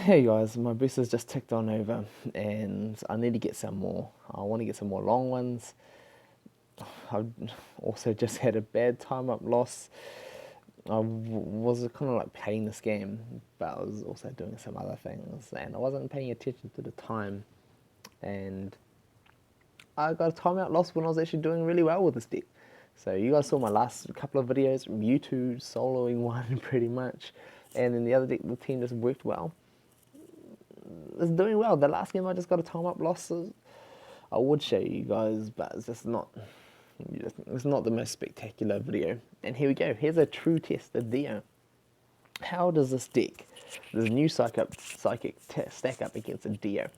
Hey guys, my boost has just ticked on over and I need to get some more. I want to get some more long ones. I've also just had a bad time up loss. Was kind of like playing this game, but I was also doing some other things and I wasn't paying attention to the time. And I got a timeout loss when I was actually doing really well with this deck. So you guys saw my last couple of videos, Mewtwo soloing one pretty much. And then the other deck, the team just worked well. It's doing well. The last game I just got a time up loss. I would show you guys, but it's just not. It's not the most spectacular video. And here we go. Here's a true test of Dio. How does this deck, this new psychic stack up against a Dio?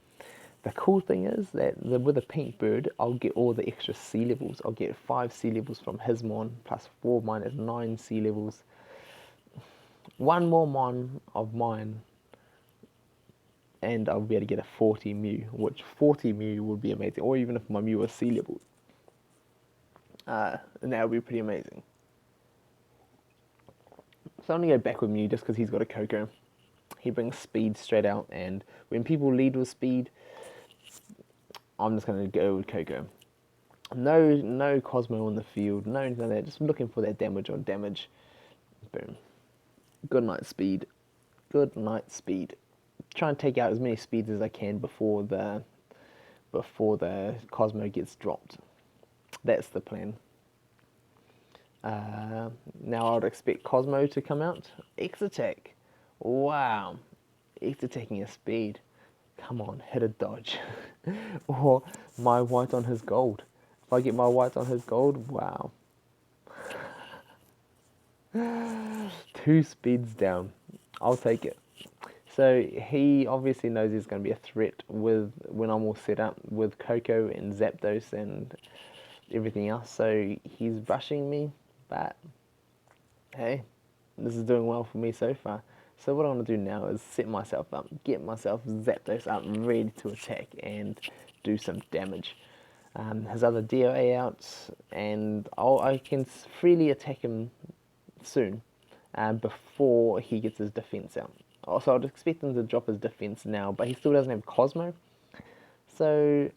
The cool thing is that with a pink bird, I'll get all the extra C levels. I'll get 5 C levels from his mon, plus 4 of mine is 9 C levels. One more mon of mine and I'll be able to get a 40 Mew, which 40 Mew would be amazing, or even if my Mew was C level. And that would be pretty amazing. So I'm going to go back with Mew just because he's got a Coco. He brings speed straight out, and when people lead with speed, I'm just going to go with Coco. No Cosmo on the field, no anything like that, just looking for that damage on damage. Boom. Good night speed. Good night speed. Try and take out as many speeds as I can before the Cosmo gets dropped. That's the plan. Now I would expect Cosmo to come out. X attack. Wow. X attacking a speed. Come on, hit a dodge. Or my white on his gold. If I get my white on his gold, wow. 2 speeds down. I'll take it. So he obviously knows he's going to be a threat with when I'm all set up with Coco and Zapdos and everything else. So he's rushing me, but hey, this is doing well for me so far. So what I'm going to do now is set myself up, get myself Zapdos up ready to attack and do some damage. His other DOA out, and I can freely attack him soon before he gets his defense out. Also, I'd expect him to drop his defense now, but he still doesn't have Cosmo. So,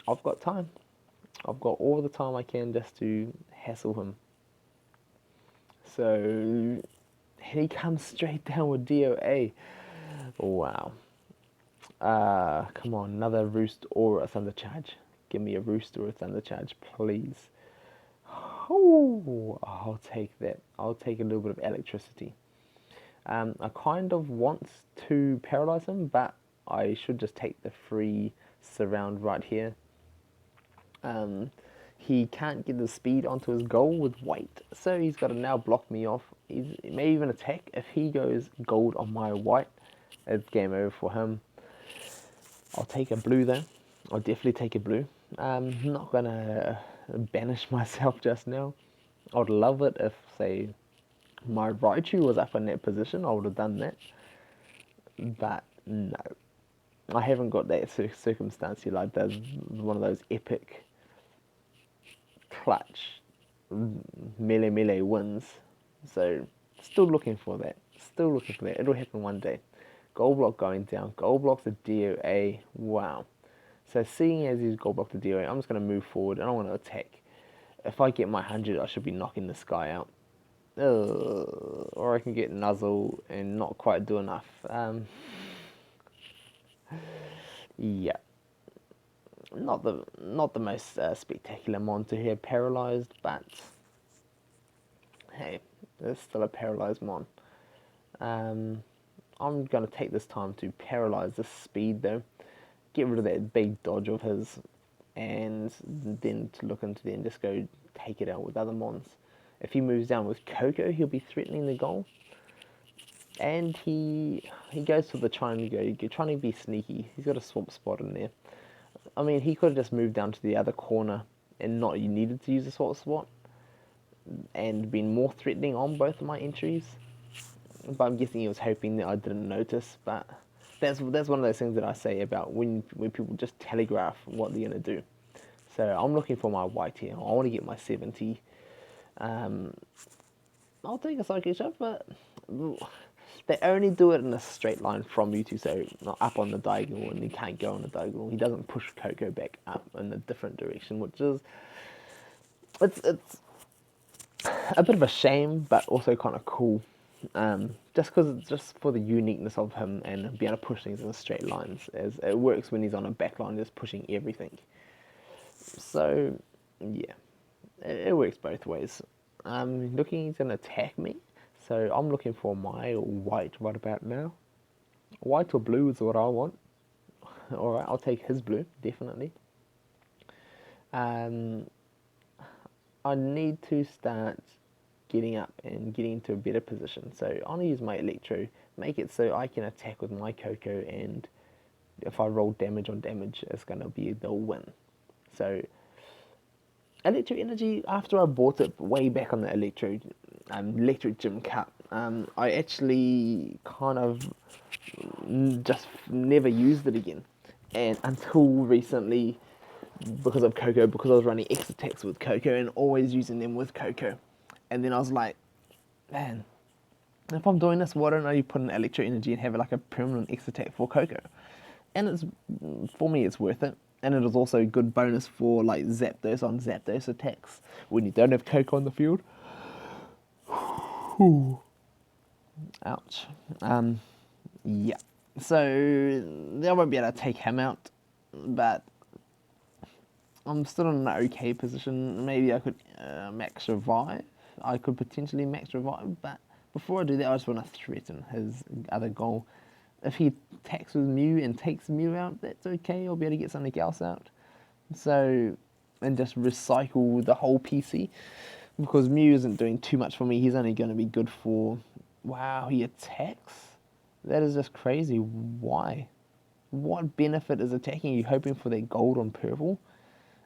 I've got time. I've got all the time I can just to hassle him. So, he comes straight down with DOA. Wow. Come on, another Roost or a Thunder Charge. Give me a Roost or a Thunder Charge, please. Oh, I'll take that. I'll take a little bit of electricity. I kind of want to paralyze him, but I should just take the free surround right here. He can't get the speed onto his goal with white, so he's got to now block me off. He may even attack. If he goes gold on my white, it's game over for him. I'll take a blue though. I'll definitely take a blue. I'm not going to banish myself just now. I would love it if, say, my Raichu was up in that position. I would have done that. But no. I haven't got that circumstance here. Like, there's one of those epic clutch melee wins. So, still looking for that. Still looking for that. It'll happen one day. Gold block going down. Gold block's a DOA. Wow. So, seeing as he's gold blocked the DOA, I'm just going to move forward and I want to attack. If I get my 100, I should be knocking this guy out. Or I can get Nuzzle and not quite do enough. Yeah, not the most spectacular mon to have paralyzed, but hey, there's still a paralyzed mon. I'm gonna take this time to paralyze this speed though, get rid of that big dodge of his, and then to look into then just go take it out with other mons. If he moves down with Coco, he'll be threatening the goal. And he goes for the trying to be sneaky. He's got a swamp spot in there. I mean, he could have just moved down to the other corner and not needed to use a swamp spot and been more threatening on both of my entries. But I'm guessing he was hoping that I didn't notice. But that's one of those things that I say about when people just telegraph what they're gonna do. So I'm looking for my white here. I want to get my 70. I'll take a psychic shot, but They only do it in a straight line from you two, so not up on the diagonal, and he can't go on the diagonal. He doesn't push Coco back up in a different direction, which is it's a bit of a shame, but also kind of cool. Just because it's just for the uniqueness of him and being able to push things in straight lines, as it works when he's on a back line, just pushing everything. So yeah, it works both ways. Looking, he's gonna attack me, so I'm looking for my white right about now. White or blue is what I want. Alright, I'll take his blue, definitely. Um, I need to start getting up and getting into a better position. So I'm going to use my Electro, make it so I can attack with my Coco, and if I roll damage on damage, it's going to be the win. So Electro Energy, after I bought it way back on the Electric Gym Cup, I actually kind of just never used it again. And until recently, because of Coco, because I was running X attacks with Coco and always using them with Coco. And then I was like, man, if I'm doing this, why don't I put an Electro Energy and have it like a permanent X attack for Coco? And it's, for me, it's worth it. And it is also a good bonus for like Zapdos on Zapdos attacks when you don't have Coco on the field. Ouch. Yeah. So I won't be able to take him out, but I'm still in an okay position. Maybe I could max revive. I could potentially max revive, but before I do that, I just want to threaten his other goal. If he attacks with Mew and takes Mew out, that's okay. I'll be able to get something else out. So, and just recycle the whole PC, because Mew isn't doing too much for me. He's only going to be good for... Wow, he attacks? That is just crazy. Why? What benefit is attacking? Are you hoping for that gold on purple?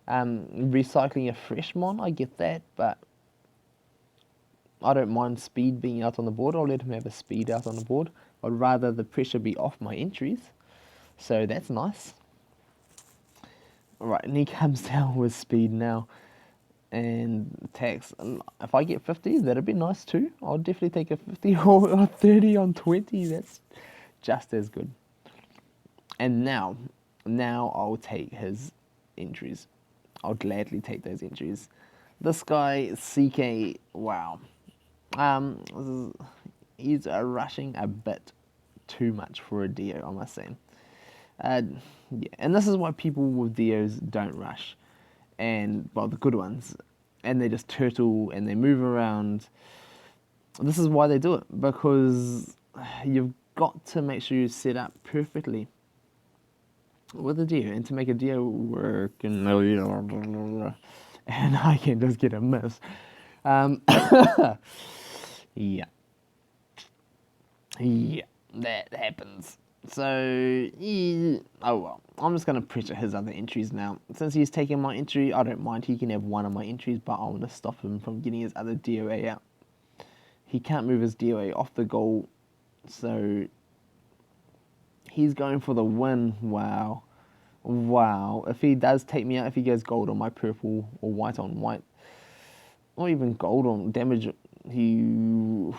Recycling a fresh mon, I get that, but I don't mind speed being out on the board. I'll let him have a speed out on the board. I'd rather the pressure be off my entries, so that's nice. Alright, and he comes down with speed now and attacks. If I get 50, that'd be nice too. I'll definitely take a 50 or 30 on 20. That's just as good. And now I'll take his entries. I'll gladly take those entries. This guy, CK, wow. He's rushing a bit too much for a Dio, I must say. Yeah, and this is why people with Dios don't rush, and well, the good ones, and they just turtle and they move around. This is why they do it, because you've got to make sure you set up perfectly with a Dio, and to make a Dio work, and I can just get a miss. Yeah, that happens. So, oh well, I'm just going to pressure his other entries now. Since he's taking my entry, I don't mind. He can have one of my entries, but I want to stop him from getting his other DOA out. He can't move his DOA off the goal, so he's going for the win. Wow. If he does take me out, if he goes gold on my purple or white on white, or even gold on damage, he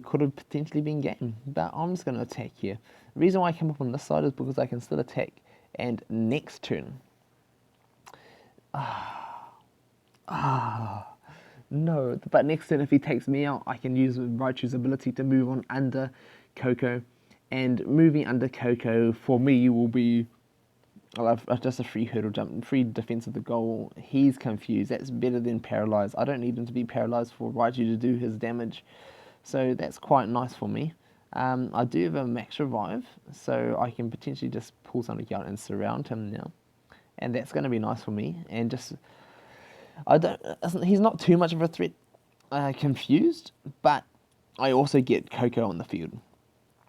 could have potentially been game. But I'm just going to attack here. The reason why I came up on this side is because I can still attack, and next turn, no, but next turn if he takes me out, I can use Raichu's ability to move on under Coco, and moving under Coco for me will be just a free hurdle jump, free defense of the goal. He's confused. That's better than paralyzed. I don't need him to be paralyzed for Raichu to do his damage. So that's quite nice for me. I do have a max revive, so I can potentially just pull something out and surround him now. And that's going to be nice for me. And just, he's not too much of a threat, confused, but I also get Coco on the field.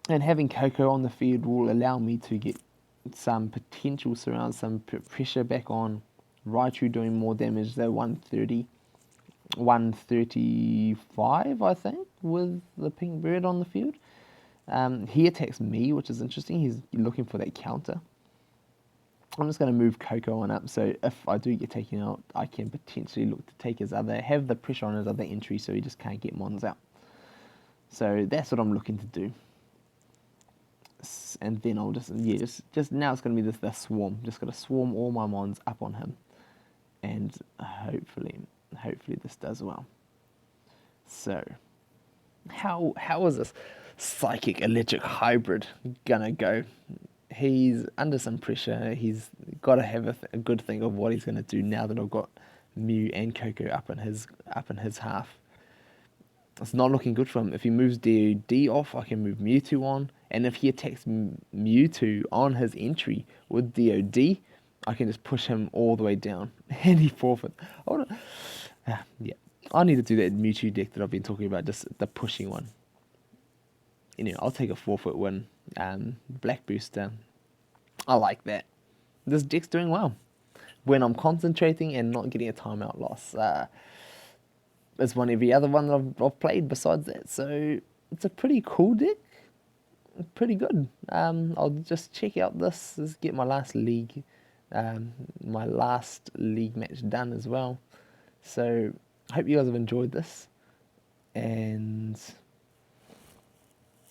And having Coco on the field will allow me to get some potential surround, some pressure back on Raichu doing more damage. They're 135, I think, with the pink bird on the field. He attacks me, which is interesting. He's looking for that counter. I'm just going to move Coco on up, so if I do get taken out, I can potentially look to take have the pressure on his other entry, so he just can't get mons out. So that's what I'm looking to do. And then I'll just now it's going to be the swarm. Just going to swarm all my mons up on him, and hopefully this does well. So how is this psychic electric hybrid gonna go? He's under some pressure. He's got to have a good think of what he's going to do now that I've got Mew and Coco up in his half. It's not looking good for him. If he moves DOD off, I can move Mewtwo on, and if he attacks Mewtwo on his entry with DOD, I can just push him all the way down, and he forfeits. Yeah, I need to do that Mewtwo deck that I've been talking about, just the pushing one. I'll take a 4-foot win. Black Booster. I like that. This deck's doing well. When I'm concentrating and not getting a timeout loss. It's one every other one that I've played besides that. So it's a pretty cool deck. Pretty good. I'll just check out this. Get my last league. My last league match done as well. So I hope you guys have enjoyed this. And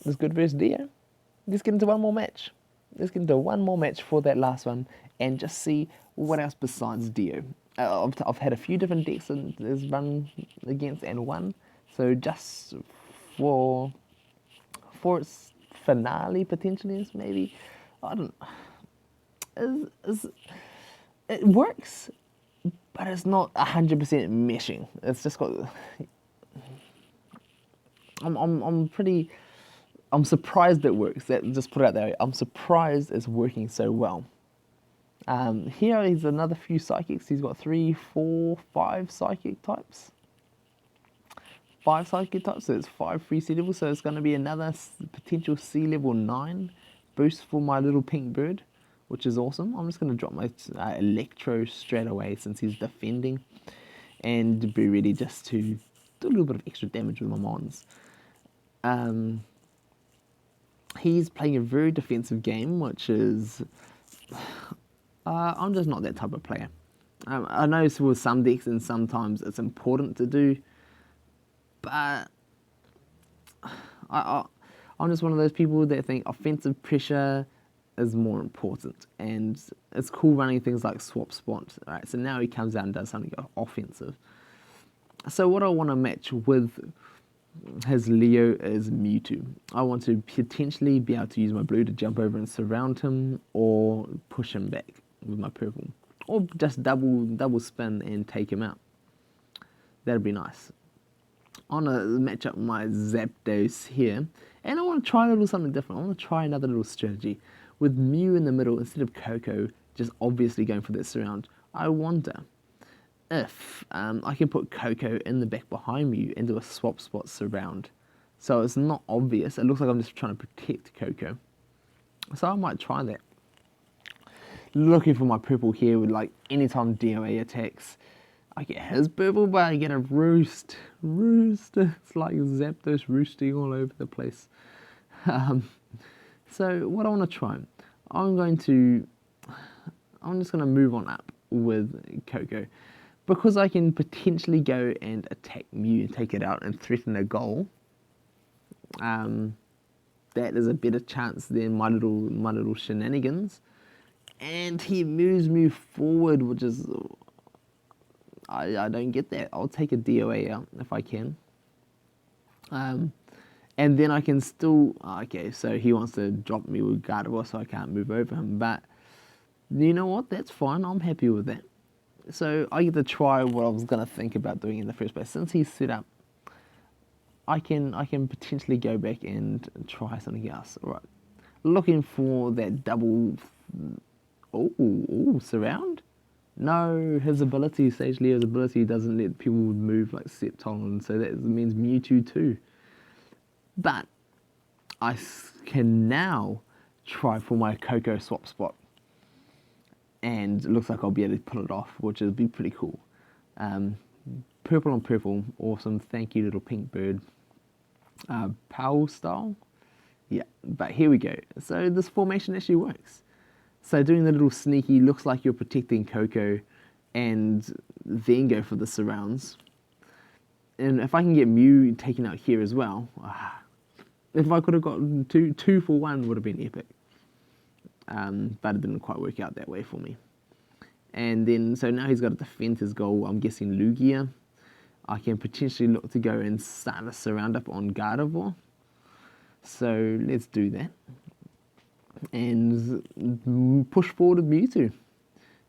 it's good versus Dio. Let's get into one more match. Let's get into one more match for that last one and just see what else besides Dio. I've had a few different decks and there's run against and won. So just for its finale potentially, maybe, I don't know. It works, but it's not 100% meshing. It's just got. I'm surprised it works. Just put it out there. I'm surprised it's working so well. Here is another few psychics. He's got 3, 4, 5 psychic types. 5 psychic types, so it's 5 free sea levels. So it's going to be another potential sea level 9 boost for my little pink bird, which is awesome. I'm just going to drop my Electro straight away since he's defending, and be ready just to do a little bit of extra damage with my mons. He's playing a very defensive game, which is... I'm just not that type of player. I know with some decks and sometimes it's important to do, but I'm just one of those people that think offensive pressure is more important, and it's cool running things like swap spot. Right, so now he comes out and does something offensive. So what I want to match with his Leo is Mewtwo. I want to potentially be able to use my blue to jump over and surround him, or push him back with my purple, or just double spin and take him out. That'd be nice. I want to match up my Zapdos here, and I want to try a little something different. I want to try another little strategy. With Mew in the middle instead of Coco just obviously going for that surround, I wonder if I can put Coco in the back behind Mew and do a swap spot surround. So it's not obvious. It looks like I'm just trying to protect Coco. So I might try that. Looking for my purple here with, like, anytime DOA attacks, I get his purple, but I get a roost. It's like Zapdos roosting all over the place. So what I want to try, I'm just going to move on up with Coco, because I can potentially go and attack Mew and take it out and threaten a goal. That is a better chance than my little shenanigans. And he moves me forward, which is... I don't get that. I'll take a DOA out if I can. And then I can still... Okay, so he wants to drop me with Gardevoir, so I can't move over him. But you know what? That's fine. I'm happy with that. So I get to try what I was going to think about doing in the first place. Since he's set up, I can potentially go back and try something else. All right. Looking for that double... Oh, surround? No, his ability, Sage Leo's ability, doesn't let people move like Septon, so that means Mewtwo too. But I can now try for my Coco swap spot, and it looks like I'll be able to pull it off, which would be pretty cool. Purple on purple, awesome. Thank you, little pink bird. Power style? Yeah, but here we go. So this formation actually works. So doing the little sneaky, looks like you're protecting Coco, and then go for the surrounds. And if I can get Mew taken out here as well, If I could have gotten two for one, would have been epic. But it didn't quite work out that way for me. And then, so now he's got to defend his goal. I'm guessing Lugia. I can potentially look to go and start a surround up on Gardevoir. So let's do that. And push forward with Mewtwo.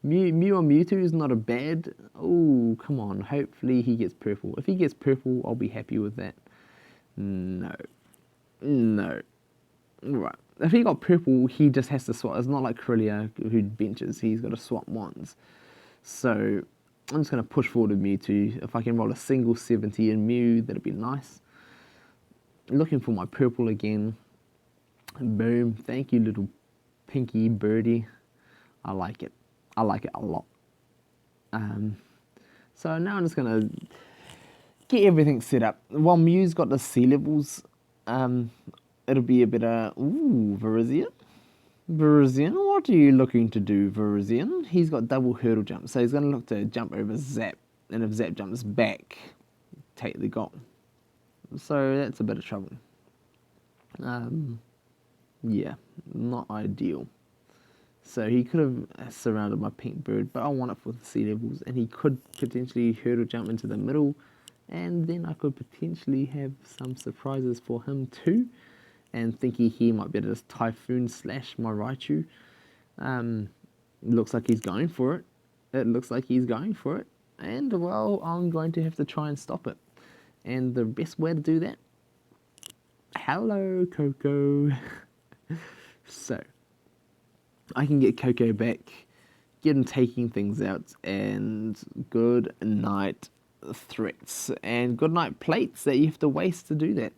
Mew on Mewtwo is not a bad... Oh, come on. Hopefully he gets purple. If he gets purple, I'll be happy with that. No. Right. If he got purple, he just has to swap. It's not like Corellia who benches. He's got to swap wands. So I'm just going to push forward with Mewtwo. If I can roll a single 70 in Mew, that'd be nice. Looking for my purple again. Boom. Thank you, little pinky birdie. I like it. I like it a lot. So now I'm just going to get everything set up. While Mew's got the sea levels, it'll be a bit of... Ooh, Virizion? Virizion, what are you looking to do, Virizion? He's got double hurdle jump, so he's going to look to jump over Zap. And if Zap jumps back, take the goal. So that's a bit of trouble. Yeah, not ideal. So he could have surrounded my pink bird, but I want it for the sea levels, and he could potentially hurdle jump into the middle, and then I could potentially have some surprises for him too. And thinking he might be able to Typhoon slash my Raichu. Looks like he's going for it. It looks like he's going for it. And, well, I'm going to have to try and stop it. And the best way to do that... Hello, Coco. So, I can get Coco back, get him taking things out, and good night threats. And good night plates that you have to waste to do that.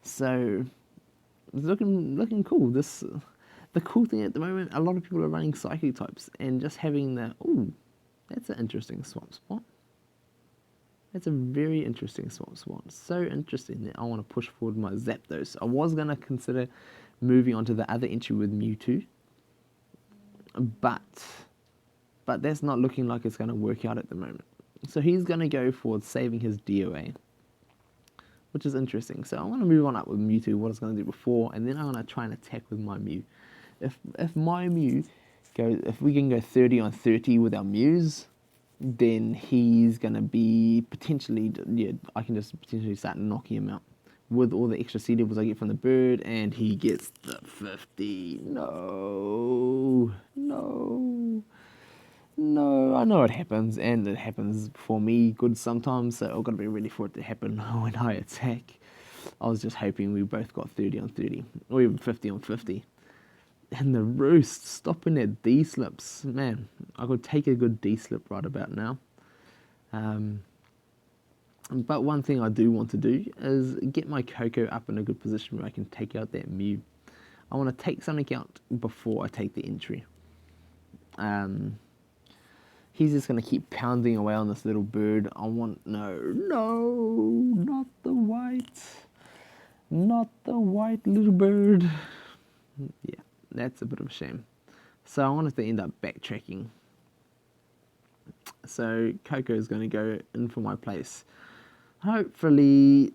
So... It's looking cool. The cool thing at the moment, a lot of people are running psychic types and just having the... Ooh, that's an interesting swamp spot. That's a very interesting swamp spot. So interesting that I want to push forward my Zapdos. I was going to consider moving on to the other entry with Mewtwo. But that's not looking like it's going to work out at the moment. So he's going to go for saving his DOA, which is interesting. So I'm going to move on up with Mewtwo, what I was going to do before, and then I'm going to try and attack with my Mew. If my Mew goes, if we can go 30 on 30 with our Mews, then he's going to be potentially, yeah, I can just potentially start knocking him out with all the extra sea levels I get from the bird, and he gets the 50. No, I know it happens, and it happens for me good sometimes, so I've got to be ready for it to happen when I attack. I was just hoping we both got 30 on 30, or even 50 on 50. And the roost, stopping at D-slips. Man, I could take a good D-slip right about now. But one thing I do want to do is get my Coco up in a good position where I can take out that Mew. I want to take something out before I take the entry. He's just going to keep pounding away on this little bird. I want... No, not the white. Not the white little bird. Yeah, that's a bit of a shame. So I wanted to end up backtracking. So Coco's going to go in for my place. Hopefully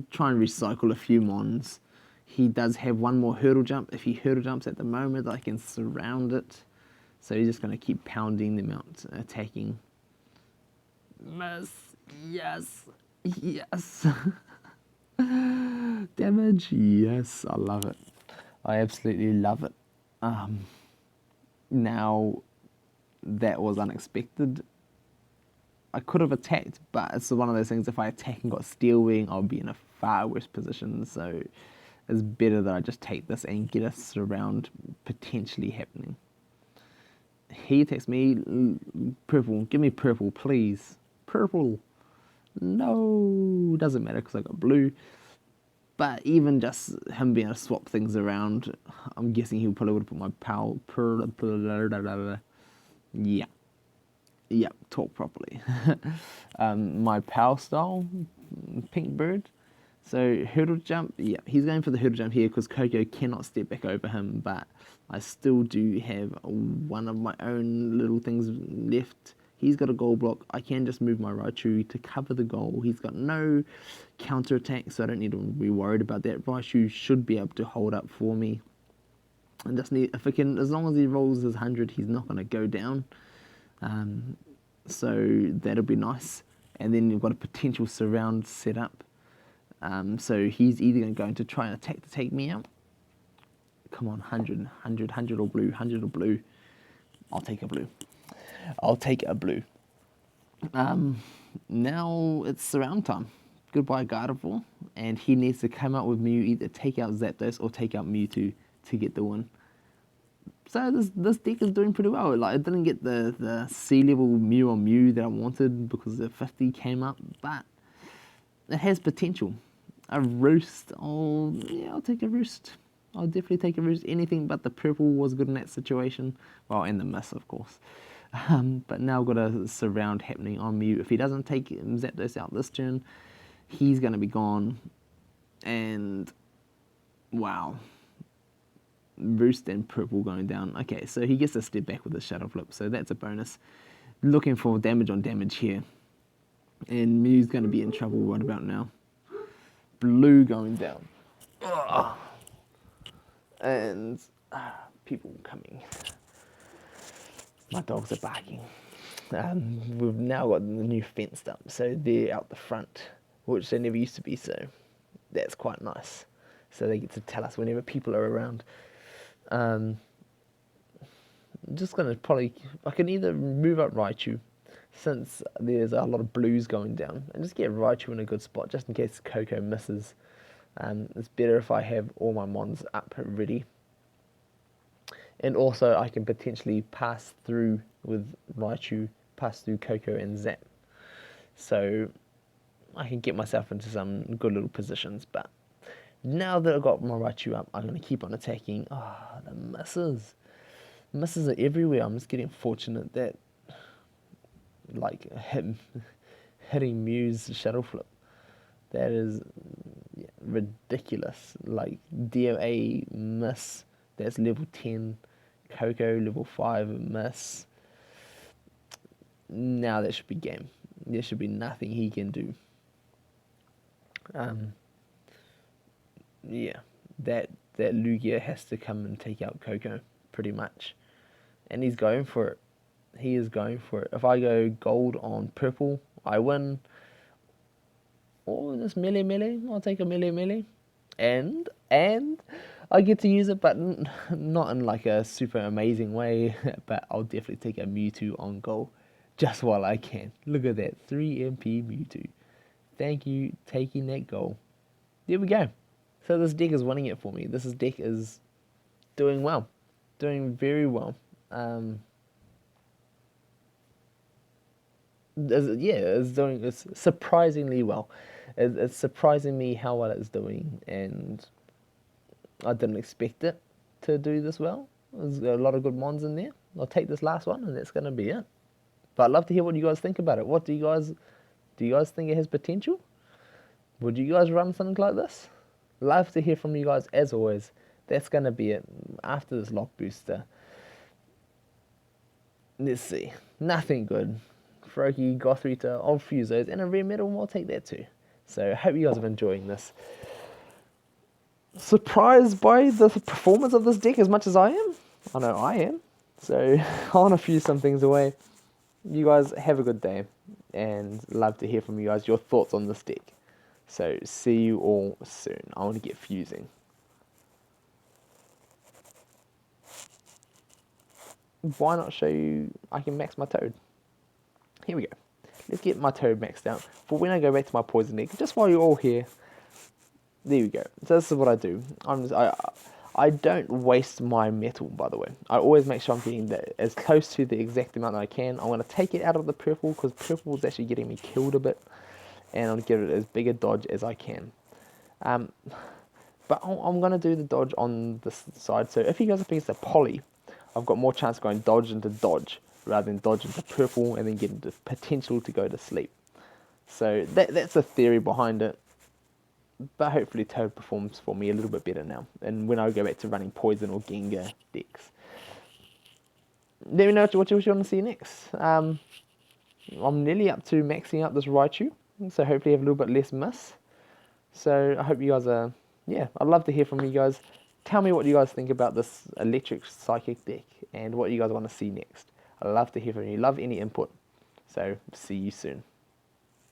try and recycle a few mons. He does have one more hurdle jump. If he hurdle jumps at the moment, I can surround it. So he's just going to keep pounding them out, attacking. Miss. Yes. Damage. Yes, I love it. I absolutely love it. Now, that was unexpected. I could have attacked, but it's one of those things, if I attack and got Steel Wing, I'll be in a far worse position. So it's better that I just take this and get a surround potentially happening. He attacks me. Purple. Give me purple, please. Purple. No. Doesn't matter because I got blue. But even just him being able to swap things around, I'm guessing he probably would have put my power... Yeah. Yep, talk properly. My power style, pink bird. So hurdle jump, yeah, he's going for the hurdle jump here because Coco cannot step back over him, but I still do have one of my own little things left. He's got a goal block. I can just move my Raichu to cover the goal. He's got no counter attack, so I don't need to be worried about that. Raichu should be able to hold up for me. I just need, if I can, as long as he rolls his 100, he's not going to go down. So that'll be nice. And then you've got a potential surround set up. So he's either going to go into try and attack to take me out. Come on, 100, 100, 100 or blue, 100 or blue. I'll take a blue. I'll take a blue. Now it's surround time. Goodbye Gardevoir. And he needs to come out with Mew, either take out Zapdos or take out Mewtwo to get the win. So this deck is doing pretty well. Like, I didn't get the sea level Mew on Mew that I wanted because the 50 came up, but it has potential. A Roost, oh yeah, I'll take a Roost. I'll definitely take a Roost. Anything but the purple was good in that situation. Well, and the miss, of course. But now I've got a surround happening on Mew. If he doesn't take Zapdos out this turn, he's going to be gone. And wow. Roost and purple going down. Okay, so he gets a step back with the Shadow Flip, so that's a bonus. Looking for damage on damage here. And Mew's going to be in trouble right about now. Blue going down. Ugh. And people coming. My dogs are barking. We've now got the new fenced up, so they're out the front, which they never used to be, so that's quite nice. So they get to tell us whenever people are around. I'm just going to probably, I can either move up Raichu, since there's a lot of blues going down, and just get Raichu in a good spot, just in case Coco misses. It's better if I have all my mons up ready. And also I can potentially pass through with Raichu, pass through Coco and Zap. So I can get myself into some good little positions, but now that I've got my Raichu up, I'm going to keep on attacking. The misses. Misses are everywhere. I'm just getting fortunate that, like, hitting Mew's Shadow Flip. That is ridiculous. Like, DOA miss. That's level 10. Coco level 5 miss. Now that should be game. There should be nothing he can do. Yeah, that Lugia has to come and take out Coco, pretty much. And he's going for it. He is going for it. If I go gold on purple, I win. Or just melee. I'll take a melee. And I get to use it, but not in like a super amazing way. But I'll definitely take a Mewtwo on goal, just while I can. Look at that, 3 MP Mewtwo. Thank you, taking that goal. There we go. So this deck is winning it for me. This deck is doing well. Doing very well. It's surprisingly well. It's surprising me how well it's doing, and I didn't expect it to do this well. There's a lot of good mons in there. I'll take this last one, and that's going to be it. But I'd love to hear what you guys think about it. What do you guys think it has potential? Would you guys run something like this? Love to hear from you guys, as always. That's going to be it after this lock booster. Let's see. Nothing good. Froakie, Gothrita, old Fusos, and a rare metal. I'll take that too. So I hope you guys are enjoying this. Surprised by the performance of this deck as much as I am? I know I am. So I want to fuse some things away. You guys have a good day, and love to hear from you guys, your thoughts on this deck. So see you all soon. I want to get fusing. Why not show you I can max my Toad? Here we go. Let's get my Toad maxed out for when I go back to my poison deck. Just while you're all here. There we go. So this is what I do. I don't waste my metal, by the way. I always make sure I'm getting as close to the exact amount that I can. I'm going to take it out of the purple, because purple is actually getting me killed a bit. And I'll give it as big a dodge as I can. But I'm going to do the dodge on this side. So if he goes up against a poly, I've got more chance of going dodge into dodge, rather than dodge into purple and then getting the potential to go to sleep. So that's the theory behind it. But hopefully Toad performs for me a little bit better now. And when I go back to running Poison or Gengar decks. Let me know what you want to see next. I'm nearly up to maxing out this Raichu, so hopefully I have a little bit less miss. So I hope you guys are, yeah, I'd love to hear from you guys. Tell me what you guys think about this electric psychic deck and what you guys want to see next. I'd love to hear from you. Love any input. So see you soon.